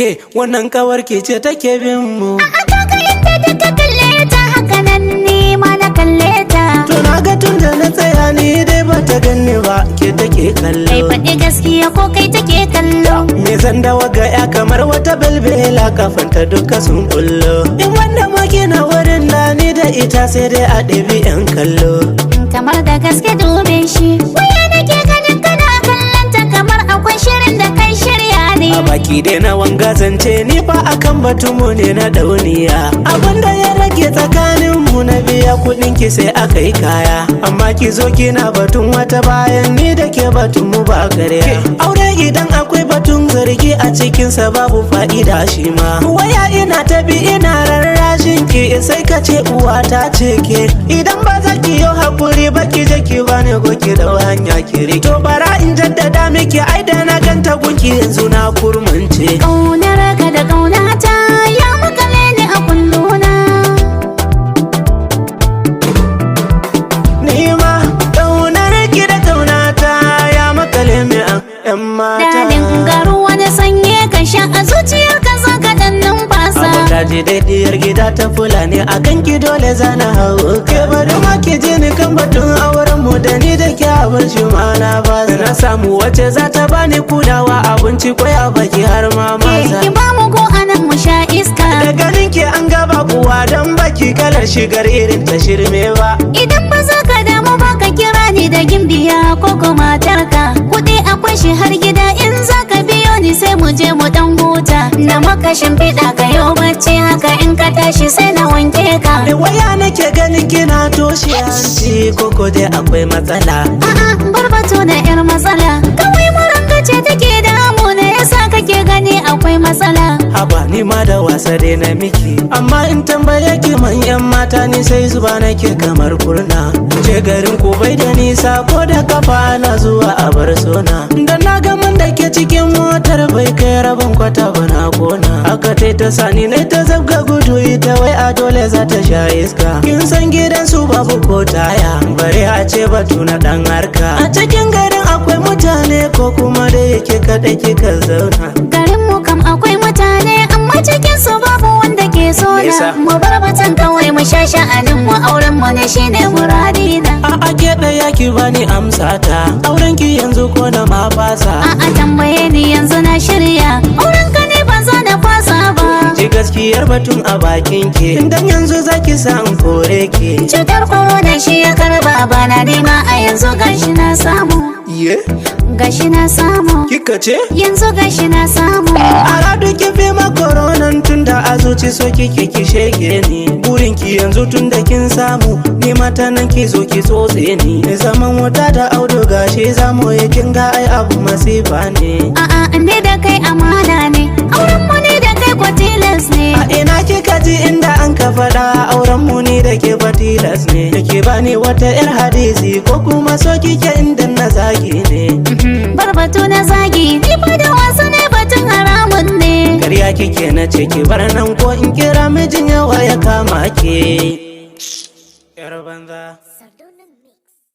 ke wannan kawar ke ce take bin mu. A taka inda duka kalle ta haka nan ni ma na kalle ta. To na ga tun da na tsaya ni dai ba ta ganni ba ke take kallo. Kai faɗi gaskiya ko kai take kallo. Me zan dawa ga ya kamar wata belbela kafanta duka sun kullo. In wanda maki na wurin da ni da ita sai dai a ɗabi yan kallo. Kamar da gaske dube shi. Waya nake ganin kana kallon ta kamar akwai shirin da kai shirya ne. A baki dai na wanga zance ni fa akan batumu ne na dauniya. Abinda ya rage tsakanin mu na biya kuɗin ki sai aka yi kaya. Amma ki zo kina batun wata bayan ni da ke batun mu ba karya. Aure idan akwai batun zargi a cikinsa babu fa'ida shi ma. Waya ina ta bi ina rarrashin ki sai ka ce uwa ta ce ke. Idan ba za ki yi hakuri ba ki je ki bani ko ki da hanya ki rike. To bara in jaddada miki ai da na ganta gunki yanzu na kurmance. Ƙaunar ka da ƙaunata ya makale ni a kulluna. Ni ma ƙaunar ki da ƙaunata ya makale mi a 'yan mata. Dalin garu wani sanye ka sha a zuciyar ka za ka ɗan numfasa. Abota ji daidiyar gida ta Fulani a kan ki dole zana hau. Ke bari ma ki je ni kan batun auren mu da ni da ke abar shi ma na ba. Na samu wacce za ta bani kudawa abinci kwai a baki har ma masa. Ki ba mu ko anan mu sha iska. Da ganin ki an gaba kuwa don baki kalar shigar irin ta shirme ba. Idan ba za ka damu ba ka kira ni da gimbiya ko ko matarka. Kuɗi akwai shi har gida in za ka biyo ni sai mu je mu dan huta. Na maka shimfiɗa ka yau bacci haka in ka tashi sai na wanke ka. Da waya nake ganin kina toshe hanci koko dai akwai matsala. A'a barbatu da yar matsala. Kawai maranga ce take damu ne yasa kake gani akwai matsala. Haba ni ma da wasa dai na miki. Amma in tambaye ki man 'yan mata ni sai zuba nake kamar kurna. Je garin ku bai da nisa ko da kafa na zuwa a bar sona. Da na ga man da ke cikin motar bai kai rabin kwata ba na kona. Aka tai ta sani ne ta zabga gudu ita wai a dole za ta sha iska. Kin san gidan su babu ko taya bare a ce batu na dan harka. A cikin garin akwai mutane ko kuma da yake kaɗai kika zauna. Garin mu kam akwai mutane amma cikin su babu wanda ke so na. Mu bar batan kawai mu sha sha'anin mu auren mu ne shine muradina. A'a ke ɗaya ki bani amsa ta. Auren ki yanzu ko da ma fasa. A'a tambaye ni yanzu na shirya. Auren ka ne ban za na fasa ba. Ji gaskiyar batun a bakin ki. Dan yanzu zaki sa in kore ki. Cutar corona shi ya karba bana nema a yanzu gashi na samu. Ye? Gashi na samu. Kika ce? Yanzu gashi na samu. A radu ki fi ma koronan tun da a zuci so kike ki shege ni. Burin ki yanzu tun da kin samu. Ni mata nan ki zo ki tsotse ni. Zaman wuta da auduga shi zamu yi kin ga ai abu masifa ne. A'a ne da kai amana ne. Auren mu ne da kai kwa tilas ne. A ina kika ji inda an ka faɗa auren mu ni da ke fatilas ne. Da ke bani wata 'yar hadisi ko kuma so kike inda na zagi ne. Barbatu na zagi ni fa da wasu ne batun haramun ne. Karya kike na ce ki bar nan ko in kira mijin yawa ya kama ke. 'Yar banza.